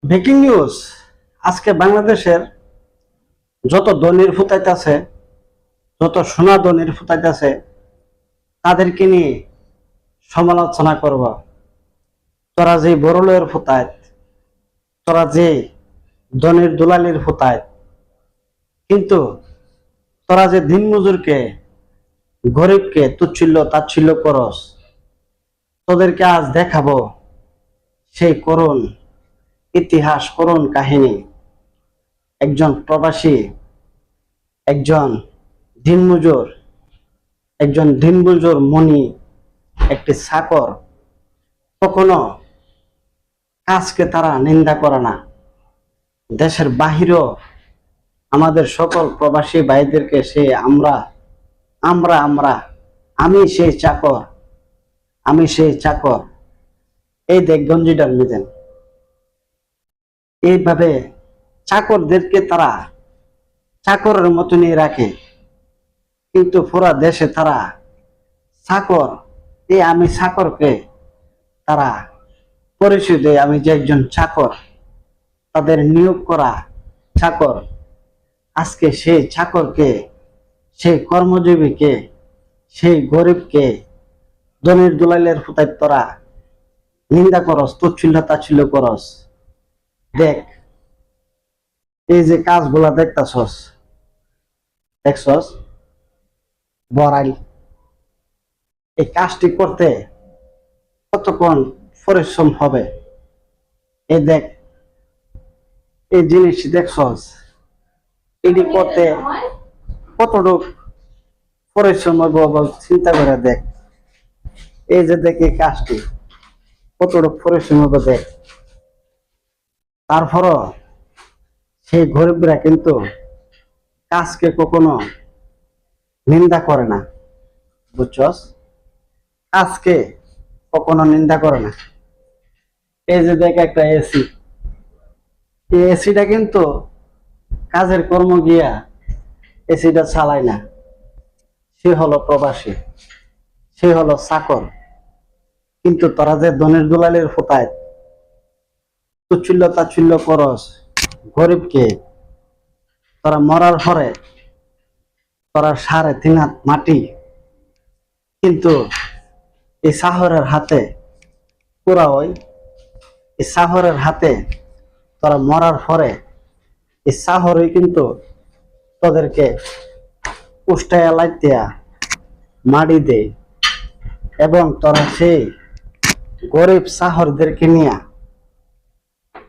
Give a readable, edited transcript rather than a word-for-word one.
Breaking news. আজকে বাংলাদেশের যত দনির ফুটাইতেছে, যত সোনা দনির ফুটাইতেছে, তাদেরকে নিয়ে সমালোচনা করব। তোরা যে বড়লোকের ফুটায়, তোরা যে দনির দুলালির ফুটায়, কিন্তু তোরা যে দিনমজুরকে, গরিবকে তুচ্ছিল্য তাচ্ছিল্য করস, তোদেরকে আজ দেখাবো সেই করুণ ইতিহাস, করুণ কাহিনী। একজন প্রবাসী, একজন দিনমজুর, একজন দিনমজুর মনি, একটি চাকর, কখনো কাজকে তারা নিন্দা করে না। দেশের বাহিরেও আমাদের সকল প্রবাসী ভাইদেরকে সে আমরা আমরা আমরা আমি সেই চাকর, আমি সেই চাকর, এই দেখ গঞ্জিটার মিদেন, এইভাবে চাকরদেরকে তারা চাকরের মতনই রাখে। কিন্তু পুরা দেশে তারা চাকর, এই আমি চাকরকে তারা পরিচয় দেয়, আমি যে একজন চাকর, তাদের নিয়োগ করা চাকর। আজকে সেই চাকরকে, সেই কর্মজীবীকে, সেই গরিবকে, ধনীর দুলাইলের ফুটাই তোরা নিন্দা করস, তুচ্ছিল্য তাচ্ছিল্য করস। দেখ, এই যে কাজগুলা দেখতাছস, দেখছস বড়াই, এই কাজটি করতে কতক্ষণ পরিশ্রম হবে। এই দেখ, এই জিনিসটি দেখছস, এটি করতে কতটুক পরিশ্রম হবে বল, চিন্তা করে দেখ। এই যে দেখ, এই কাজটি কতটুক পরিশ্রম হবে দেখ। তারপরও সেই গরিবরা কিন্তু কাজকে কখনো নিন্দা করে না, বুঝছস? কাজকে কখনো নিন্দা করে না। এই যে দেখ একটা এসি, এই এসিটা কিন্তু কাজের কর্ম গিয়া এসিটা চালায় না। সে হলো প্রবাসী, সে হলো চাকর। কিন্তু তোরা যে ধনের দুলালের ফুটায় তুচ্ছিল্য তাচ্ছিল্য করস গরিবকে, তোরা মরার পরে তোরা 3.5 হাত মাটি কিন্তু এই শহরের হাতে পুরা ওই, এই শহরের হাতে তোরা মরার পরে এই শহরই কিন্তু তোদেরকে উষ্টায়া লাইতিয়া মাটি দেয়। এবং তোরা সেই গরিব শহরদেরকে নিয়ে